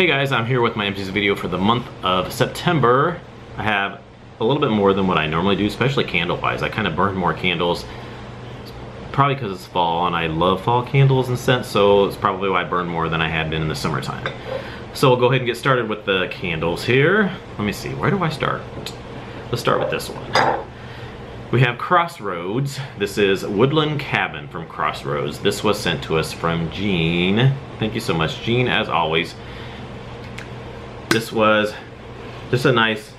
Hey guys, I'm here with my Empties video for the month of September. I have a little bit more than what I normally do, especially candle-wise. I kind of burned more candles, probably because it's fall and I love fall candles and scents, so it's probably why I burned more than I had been in the summertime. So we'll go ahead and get started with the candles here. Let me see, where do I start? Let's start with this one. We have Crossroads. This is Woodland Cabin from Crossroads. This was sent to us from Jean. Thank you so much, Jean, as always. This was just a nice,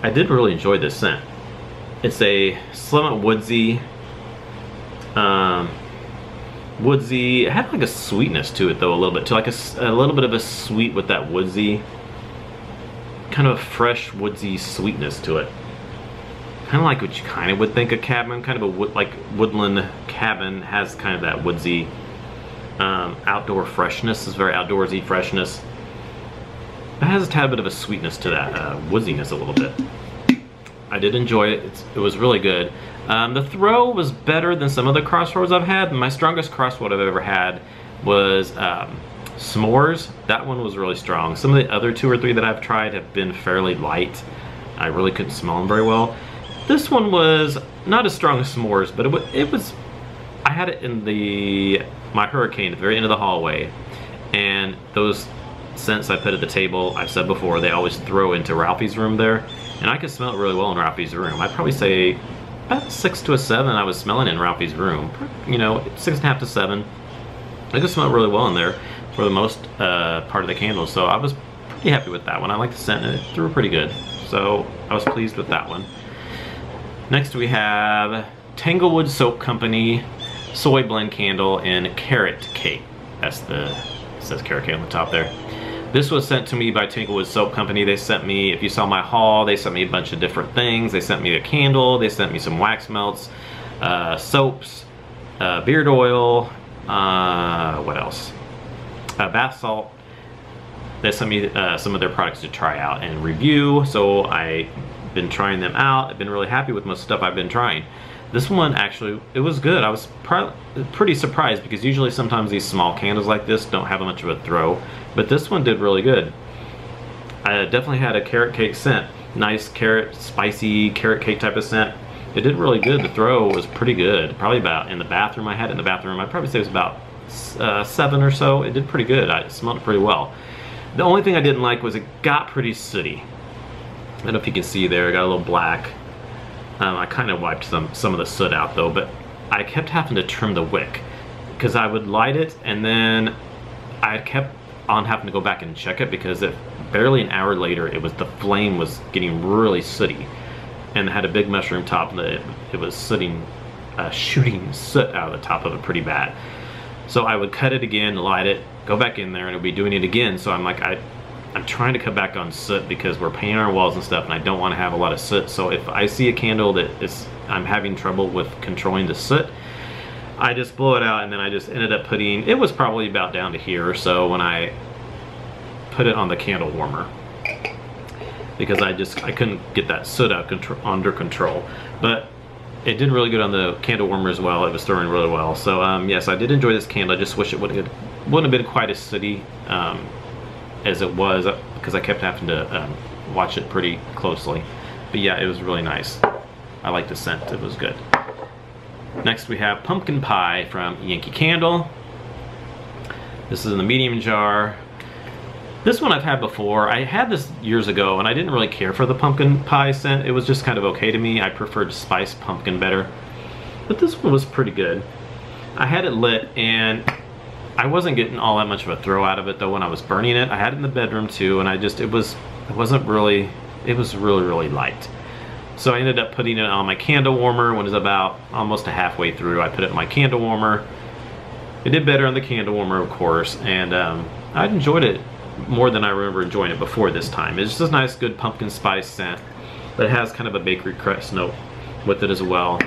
I did really enjoy this scent. It's a slim woodsy, it had like a sweetness to it though a little bit too, like a little bit of a sweet with that woodsy, kind of a fresh woodsy sweetness to it. Kind of like what you kind of would think a cabin, kind of a woodland cabin has kind of that woodsy outdoor freshness. It's very outdoorsy freshness. It has a tad bit of a sweetness to that woodsiness a little bit. I did enjoy it. It was really good. The throw was better than some of the Crossroads I've had. My strongest Crossroad I've ever had was S'mores. That one was really strong. Some of the other 2 or 3 that I've tried have been fairly light. I really couldn't smell them very well. This one was not as strong as S'mores, but it was, I had it in my Hurricane at the very end of the hallway, and those scents I put at the table, I've said before, they always throw into Ralphie's room there, and I could smell it really well in Ralphie's room. I'd probably say about 6 to a 7 I was smelling in Ralphie's room. You know, 6.5 to 7. I could smell it really well in there for the most part of the candle, so I was pretty happy with that one. I like the scent and it threw pretty good, so I was pleased with that one. Next we have Tanglewood Soap Company Soy Blend Candle in Carrot Cake. It says Carrot Cake on the top there. This was sent to me by Tanglewood Soap Company. They sent me, if you saw my haul, they sent me a bunch of different things. They sent me a candle, they sent me some wax melts, soaps, beard oil, what else? Bath salt. They sent me some of their products to try out and review, so I've been trying them out. I've been really happy with most stuff I've been trying. This one actually, it was good. I was pretty surprised because usually sometimes these small candles like this don't have much of a throw, but this one did really good. I definitely had a carrot cake scent. Nice carrot, spicy carrot cake type of scent. It did really good. The throw was pretty good. Probably about, in the bathroom, I had it in the bathroom, I'd probably say it was about 7 or so. It did pretty good. I smelled it pretty well. The only thing I didn't like was it got pretty sooty. I don't know if you can see there, it got a little black. I kind of wiped some of the soot out though, but I kept having to trim the wick because I would light it and then I kept on having to go back and check it because barely an hour later the flame was getting really sooty and it had a big mushroom top and it was shooting soot out of the top of it pretty bad. So I would cut it again, light it, go back in there, and it would be doing it again. So I'm like, I'm trying to cut back on soot because we're painting our walls and stuff and I don't want to have a lot of soot. So if I see a candle that I'm having trouble with controlling the soot, I just blow it out, and then I just ended up putting, it was probably about down to here or so when I put it on the candle warmer because I couldn't get that soot out under control. But it did really good on the candle warmer as well. It was throwing really well. So yes, I did enjoy this candle. I just wish it wouldn't have been quite as sooty as it was because I kept having to watch it pretty closely. But yeah, it was really nice. I like the scent, it was good. Next we have Pumpkin Pie from Yankee Candle. This is in the medium jar. This one I've had before. I had this years ago and I didn't really care for the pumpkin pie scent. It was just kind of okay to me. I preferred spiced pumpkin better. But this one was pretty good. I had it lit and I wasn't getting all that much of a throw out of it though when I was burning it. I had it in the bedroom too, and it was really light. So I ended up putting it on my candle warmer when it was about almost halfway through. I put it in my candle warmer. It did better on the candle warmer, of course, and I enjoyed it more than I remember enjoying it before this time. It's just a nice, good pumpkin spice scent, but it has kind of a bakery crust note with it as well.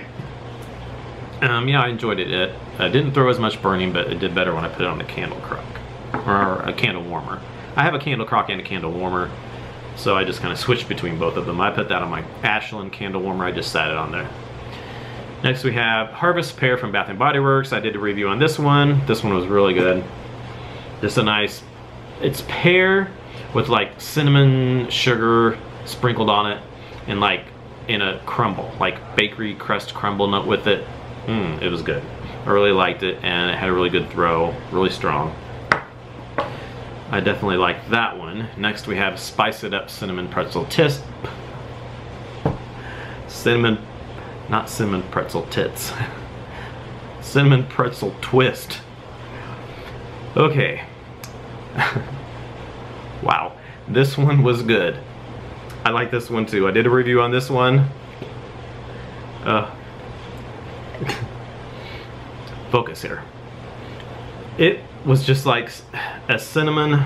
Yeah, I enjoyed it. It didn't throw as much burning, but it did better when I put it on the candle crock, or a candle warmer. I have a candle crock and a candle warmer, so I just kind of switched between both of them. I put that on my Ashland candle warmer. I just sat it on there. Next we have Harvest Pear from Bath & Body Works. I did a review on this one. This one was really good. Just a nice it's pear with like cinnamon sugar sprinkled on it, and like in a crumble, like bakery crust crumble nut with it. It was good. I really liked it, and it had a really good throw, really strong. I definitely like that one. Next we have Spice It Up Cinnamon Pretzel Tits. Not cinnamon pretzel tits. Cinnamon pretzel twist. Okay. Wow, this one was good. I like this one too. I did a review on this one. Focus here. It was just like a cinnamon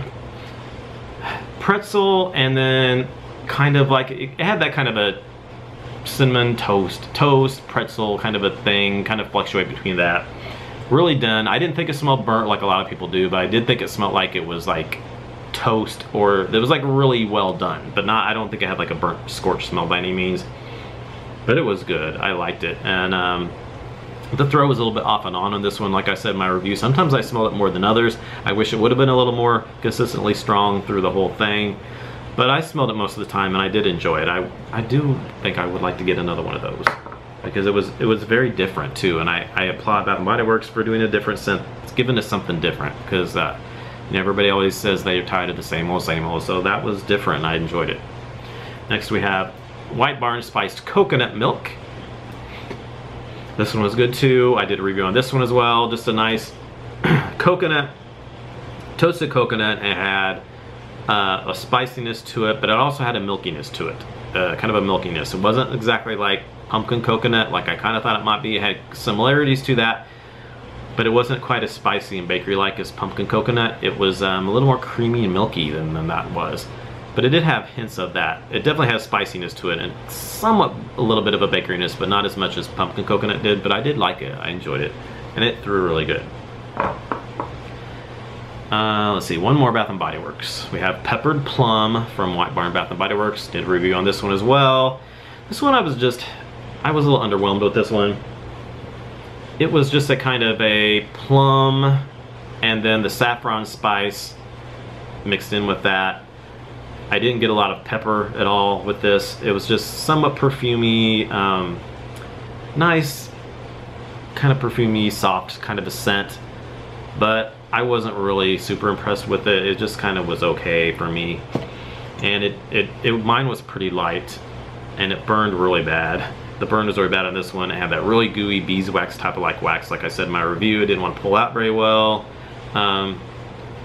pretzel, and then kind of like it had that kind of a cinnamon toast pretzel kind of a thing, kind of fluctuate between that. Really done. I didn't think it smelled burnt like a lot of people do, but I did think it smelled like it was like toast, or it was like really well done, but not, I don't think it had like a burnt scorch smell by any means, but it was good. I liked it. And the throw was a little bit off and on this one. Like I said in my review, sometimes I smelled it more than others. I wish it would have been a little more consistently strong through the whole thing, but I smelled it most of the time and I did enjoy it. I do think I would like to get another one of those, because it was very different too, and I applaud Bath & Body Works for doing a different scent. It's given us something different, because you know, everybody always says they're tired of the same old, so that was different and I enjoyed it. Next we have White Barn Spiced Coconut Milk. This one was good too. I did a review on this one as well. Just a nice coconut, toasted coconut, and it had a spiciness to it, but it also had a milkiness to it, kind of a milkiness. It wasn't exactly like pumpkin coconut like I kind of thought it might be. It had similarities to that, but it wasn't quite as spicy and bakery-like as pumpkin coconut. It was a little more creamy and milky than that was, but it did have hints of that. It definitely has spiciness to it, and somewhat a little bit of a bakeryness, but not as much as pumpkin coconut did, but I did like it. I enjoyed it, and it threw really good. Let's see, one more Bath & Body Works. We have Peppered Plum from White Barn Bath & Body Works. Did a review on this one as well. This one I was a little underwhelmed with this one. It was just a kind of a plum, and then the saffron spice mixed in with that. I didn't get a lot of pepper at all with this. It was just somewhat perfumey, nice, kind of perfumey, soft kind of a scent, but I wasn't really super impressed with it. It just kind of was okay for me, and mine was pretty light, and it burned really bad. The burn was really bad on this one. It had that really gooey beeswax type of like wax, like I said in my review. It didn't want to pull out very well.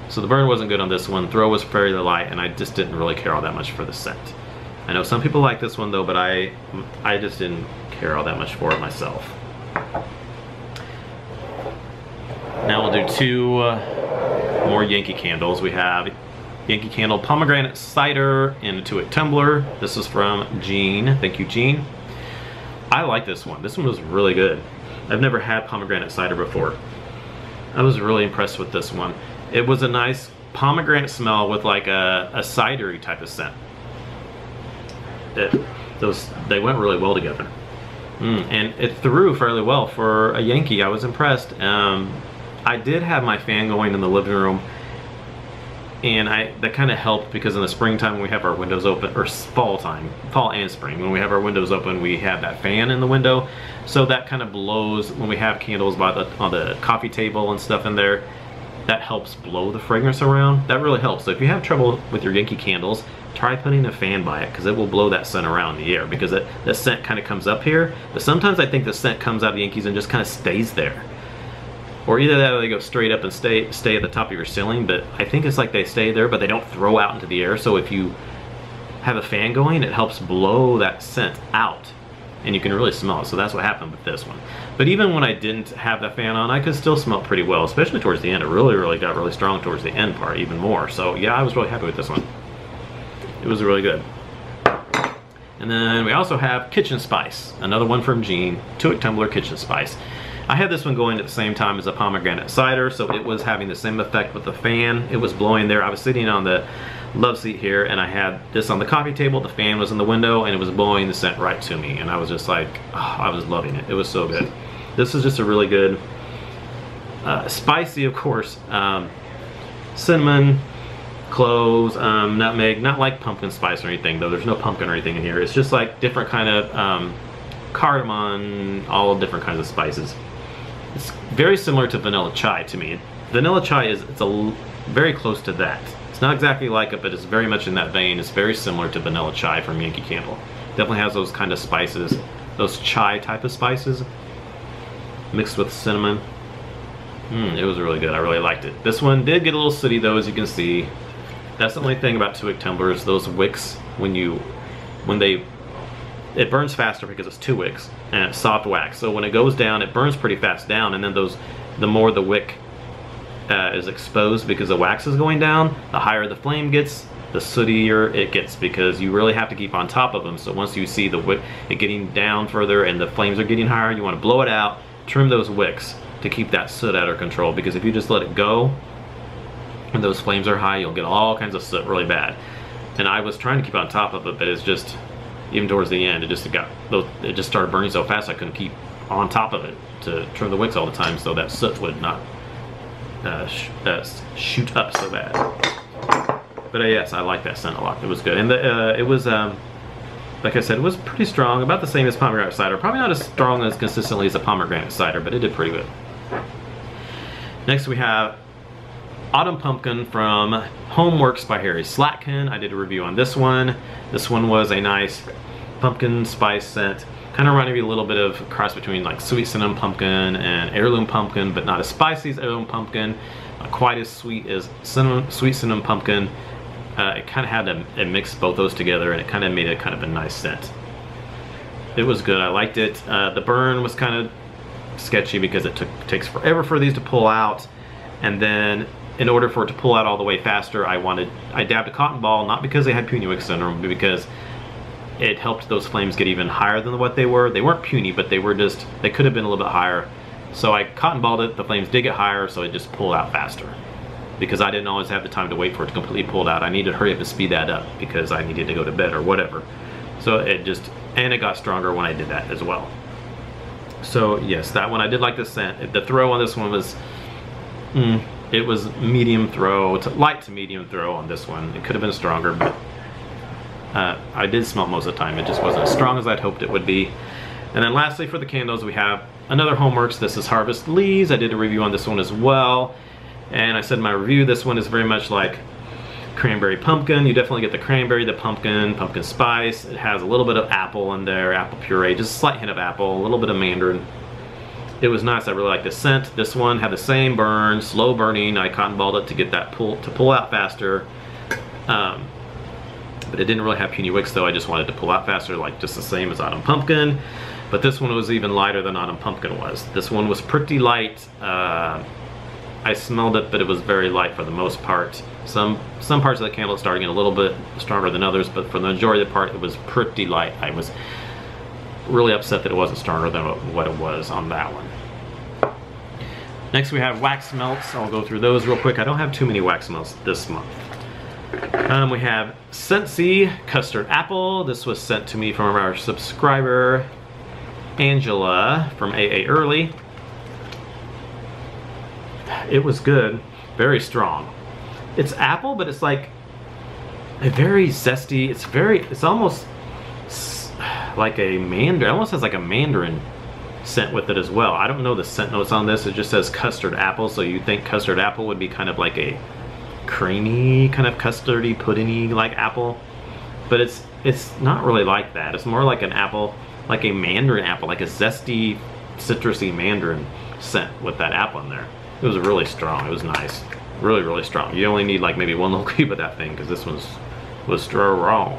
So the burn wasn't good on this one. Throw was fairly light, and I just didn't really care all that much for the scent. I know some people like this one though, but I just didn't care all that much for it myself. Now we'll do two more Yankee Candles. We have Yankee Candle Pomegranate Cider in a 2-wick tumbler. This is from Jean. Thank you, Jean. I like this one. This one was really good. I've never had pomegranate cider before. I was really impressed with this one. It was a nice pomegranate smell with like a cidery type of scent. They went really well together. And it threw fairly well for a Yankee. I was impressed. I did have my fan going in the living room, and that kind of helped, because in the springtime when we have our windows open, or fall and spring, when we have our windows open, we have that fan in the window, so that kind of blows when we have candles on the coffee table and stuff in there. That helps blow the fragrance around. That really helps. So if you have trouble with your Yankee candles, try putting a fan by it, because it will blow that scent around the air, because the scent kind of comes up here, but sometimes I think the scent comes out of the Yankees and just kind of stays there. Or either that or they go straight up and stay at the top of your ceiling, but I think it's like they stay there, but they don't throw out into the air. So if you have a fan going, it helps blow that scent out, and you can really smell it. So that's what happened with this one. But even when I didn't have that fan on, I could still smell it pretty well, especially towards the end. It really got really strong towards the end part, even more. So yeah, I was really happy with this one. It was really good. And then we also have Kitchen Spice, another one from Jean, 2-wick tumbler Kitchen Spice. I had this one going at the same time as a pomegranate cider, so it was having the same effect with the fan. It was blowing there. I was sitting on the love seat here, and I had this on the coffee table. The fan was in the window, and it was blowing the scent right to me, and I was just like, oh, I was loving it. It was so good. This is just a really good, spicy, of course, cinnamon, cloves, nutmeg, not like pumpkin spice or anything though. There's no pumpkin or anything in here. It's just like different kind of cardamom, all different kinds of spices. It's very similar to vanilla chai to me. Vanilla chai it's very close to that. It's not exactly like it, but it's very much in that vein. It's very similar to vanilla chai from Yankee Candle. Definitely has those kind of spices, those chai type of spices mixed with cinnamon. It was really good. I really liked it. This one did get a little sooty though, as you can see. That's the only thing about 2-wick tumblers. Those wicks, it burns faster because it's 2 wicks and it's soft wax. So when it goes down, it burns pretty fast down, and then the more the wick is exposed because the wax is going down, the higher the flame gets, the sootier it gets, because you really have to keep on top of them. So once you see the wick it getting down further and the flames are getting higher, you want to blow it out, trim those wicks to keep that soot out of control, because if you just let it go and those flames are high, you'll get all kinds of soot really bad. And I was trying to keep on top of it, but it's just, even towards the end, it just started burning so fast I couldn't keep on top of it to trim the wicks all the time, so that soot would not shoot up so bad. But yes, I like that scent a lot. It was good, and it was like I said, it was pretty strong, about the same as pomegranate cider. Probably not as strong as consistently as a pomegranate cider, but it did pretty good. Next we have Autumn Pumpkin from Homeworks by Harry Slatkin. I did a review on this one. This one was a nice pumpkin spice scent. Kind of reminded me a little bit of a cross between like sweet cinnamon pumpkin and heirloom pumpkin, but not as spicy as heirloom pumpkin. Not quite as sweet as sweet cinnamon pumpkin. It kind of had it mixed both those together, and it kind of made it kind of a nice scent. It was good. I liked it. The burn was kind of sketchy because it takes forever for these to pull out, and then in order for it to pull out all the way faster, I dabbed a cotton ball, not because they had puny wick syndrome, but because it helped those flames get even higher than what they were. They weren't puny, but they could have been a little bit higher. So I cotton balled it, the flames did get higher, so it just pulled out faster. Because I didn't always have the time to wait for it to completely pull out. I needed to hurry up and speed that up because I needed to go to bed or whatever. So it got stronger when I did that as well. So yes, that one, I did like the scent. The throw on this one was, it was medium throw, light to medium throw on this one. It could have been stronger, but I did smell it most of the time. It just wasn't as strong as I'd hoped it would be. And then lastly for the candles, we have another Homeworks. This is Harvest Leaves. I did a review on this one as well. And I said in my review, this one is very much like cranberry pumpkin. You definitely get the cranberry, the pumpkin spice. It has a little bit of apple in there, apple puree, just a slight hint of apple, a little bit of mandarin. It was nice. I really like the scent. This one had the same burn, slow burning. I cotton balled it to get that pull out faster. But it didn't really have puny wicks though. I just wanted to pull out faster, like just the same as Autumn Pumpkin. But this one was even lighter than Autumn Pumpkin was. This one was pretty light. I smelled it, but it was very light for the most part. Some parts of the candle started getting a little bit stronger than others, but for the majority of the part, it was pretty light. I was really upset that it wasn't stronger than what it was on that one. Next we have wax melts. I'll go through those real quick. I don't have too many wax melts this month. We have Scentsy Custard Apple. This was sent to me from our subscriber, Angela from AA Early. It was good, very strong. It's apple, but it's like a very zesty, it's almost like a mandarin, it almost has like a mandarin scent with it as well. I don't know the scent notes on this. It just says custard apple, so you think custard apple would be kind of like a creamy, kind of custardy, puddingy like apple, but it's not really like that. It's more like an apple, like a mandarin apple, like a zesty, citrusy mandarin scent with that apple in there. It was really strong. It was nice. Really, really strong. You only need like maybe one little cube of that thing because this was strong.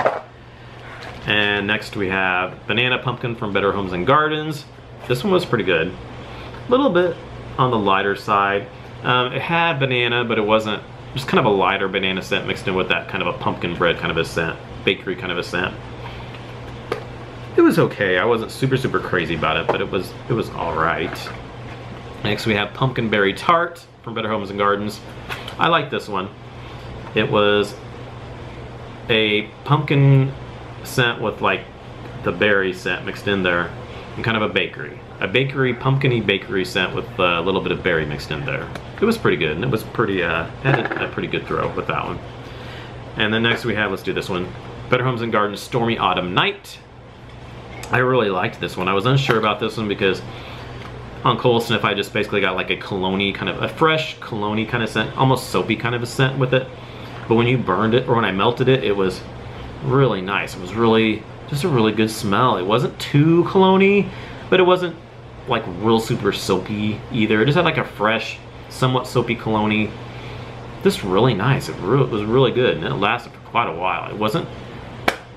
And next we have Banana Pumpkin from Better Homes and Gardens. This one was pretty good. A little bit on the lighter side. It had banana, but it wasn't, just kind of a lighter banana scent mixed in with that kind of a pumpkin bread kind of a scent, bakery kind of a scent. It was okay. I wasn't super crazy about it, but it was all right. Next we have Pumpkin Berry Tart from Better Homes and Gardens. I like this one. It was a pumpkin scent with like the berry scent mixed in there, and kind of a pumpkin-y bakery scent with a little bit of berry mixed in there. It was pretty good, and it was pretty, had a pretty good throw with that one. And then next we have, let's do this one, Better Homes and Gardens Stormy Autumn Night. I really liked this one. I was unsure about this one because on Cold Sniff I just basically got like a cologne-y kind of, a fresh cologne-y kind of scent, almost soapy kind of a scent with it. But when you burned it, or when I melted it, it was really nice. It was really, just a really good smell. It wasn't too cologne-y, but it wasn't like real super soapy either. It just had like a fresh, somewhat soapy cologne-y. Just really nice. It was really good, and it lasted for quite a while. It wasn't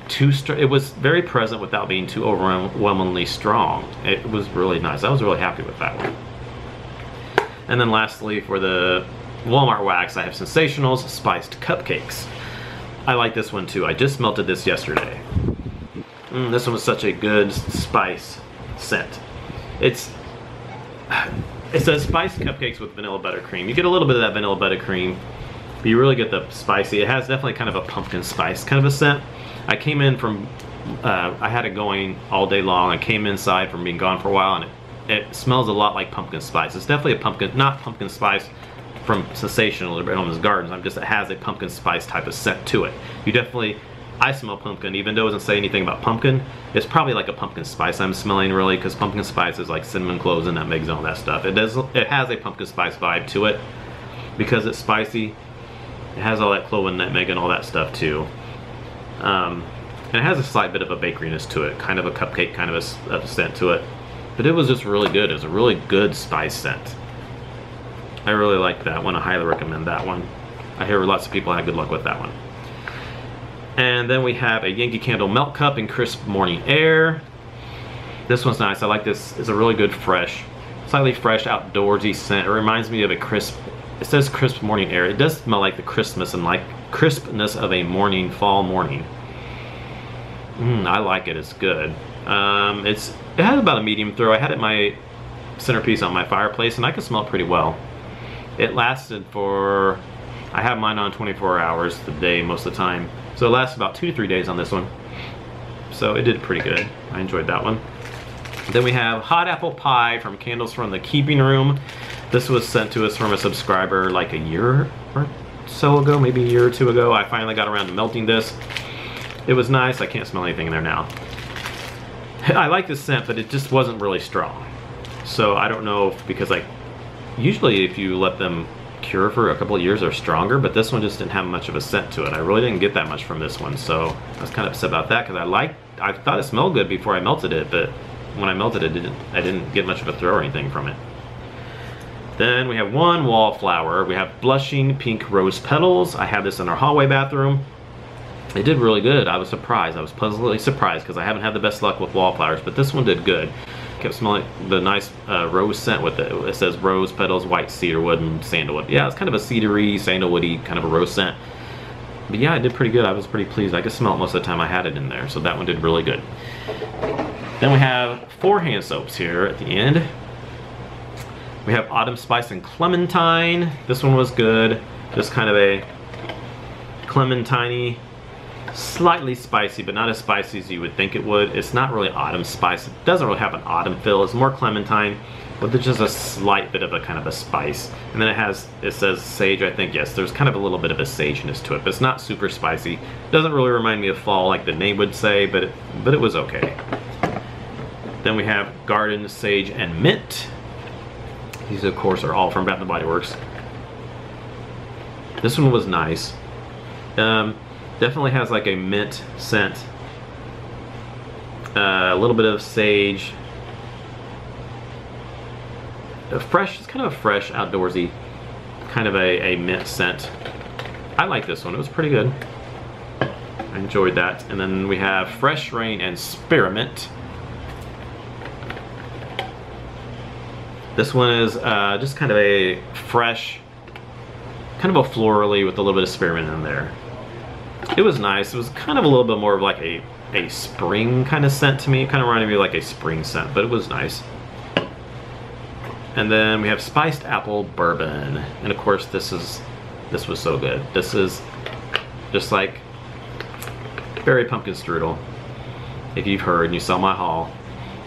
too strong. It was very present without being too overwhelmingly strong. It was really nice. I was really happy with that one. And then lastly, for the Walmart wax, I have Sensational's Spiced Cupcakes. I like this one too. I just melted this yesterday. This one was such a good spice scent. It says spiced cupcakes with vanilla buttercream. You get a little bit of that vanilla buttercream, but you really get the spicy. It has definitely kind of a pumpkin spice kind of a scent. I came in from, I had it going all day long. I came inside from being gone for a while, and it smells a lot like pumpkin spice. It's definitely a pumpkin, not pumpkin spice from Sensational or Better Homes Gardens. It has a pumpkin spice type of scent to it. You definitely, I smell pumpkin, even though it doesn't say anything about pumpkin. It's probably like a pumpkin spice I'm smelling, really, because pumpkin spice is like cinnamon cloves and nutmegs and all that stuff. It has a pumpkin spice vibe to it because it's spicy. It has all that clove and nutmeg and all that stuff too. And it has a slight bit of a bakeryness to it, kind of a cupcake kind of a scent to it. But it was just really good. It was a really good spice scent. I really liked that one. I highly recommend that one. I hear lots of people had good luck with that one. And then we have a Yankee Candle Melt Cup in Crisp Morning Air. This one's nice. I like this. It's a really good fresh, slightly fresh outdoorsy scent. It reminds me of a crisp, it says Crisp Morning Air. It does smell like the Christmas and like crispness of a morning, fall morning. I like it. It's good. It has about a medium throw. I had it my centerpiece on my fireplace, and I could smell it pretty well. It lasted for, I have mine on 24 hours a day most of the time. So it lasts about 2 to 3 days on this one. So it did pretty good. I enjoyed that one. Then we have Hot Apple Pie from Candles from the Keeping Room. This was sent to us from a subscriber like a year or so ago, maybe a year or two ago. I finally got around to melting this. It was nice. I can't smell anything in there now. I like this scent, but it just wasn't really strong. So I don't know if, because like, usually if you let them cure for a couple of years, they're stronger, but this one just didn't have much of a scent to it. I really didn't get that much from this one, so I was kind of upset about that because I thought it smelled good before I melted it, but when I melted it, I didn't get much of a throw or anything from it. Then we have one wallflower. We have Blushing Pink Rose Petals. I have this in our hallway bathroom. It did really good. I was surprised. I was pleasantly surprised because I haven't had the best luck with wallflowers, but this one did good. Kept smelling the nice rose scent with it. It says rose petals, white cedarwood, and sandalwood. Yeah, it's kind of a cedary, sandalwoody kind of a rose scent. But yeah, it did pretty good. I was pretty pleased. I could smell it most of the time I had it in there, so that one did really good. Then we have 4 hand soaps here at the end. We have Autumn Spice and Clementine. This one was good. Just kind of a clementine-y, slightly spicy, but not as spicy as you would think it would. It's not really autumn spice. It doesn't really have an autumn feel. It's more clementine, but there's just a slight bit of a kind of a spice. And then it says sage, I think. Yes, there's kind of a little bit of a sageness to it, but it's not super spicy. It doesn't really remind me of fall like the name would say, but it was okay. Then we have Garden Sage and Mint. These, of course, are all from Bath & Body Works. This one was nice. Definitely has like a mint scent. A little bit of sage. Fresh, it's kind of a fresh, outdoorsy, kind of a mint scent. I like this one. It was pretty good. I enjoyed that. And then we have Fresh Rain and Spearmint. This one is just kind of a fresh, kind of a florally with a little bit of spearmint in there. It was nice. It was kind of a little bit more of like a spring kind of scent to me. It kind of reminded me of like a spring scent, but it was nice. And then we have Spiced Apple Bourbon. And of course this was so good. This is just like berry pumpkin strudel. If you've heard and you saw my haul,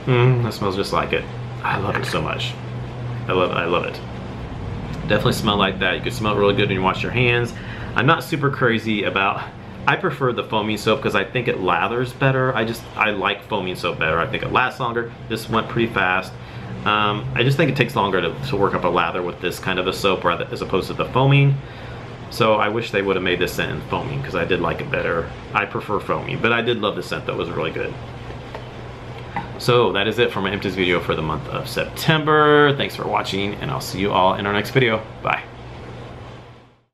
that smells just like it. I love it so much. I love it. Definitely smell like that. You can smell it really good when you wash your hands. I'm not super crazy about I prefer the foaming soap because I think it lathers better. I like foaming soap better. I think it lasts longer. This went pretty fast. I just think it takes longer to work up a lather with this kind of a soap rather as opposed to the foaming. So I wish they would have made this scent in foaming because I did like it better. I prefer foaming, but I did love the scent though. It was really good. So that is it for my Empties video for the month of September. Thanks for watching, and I'll see you all in our next video. Bye.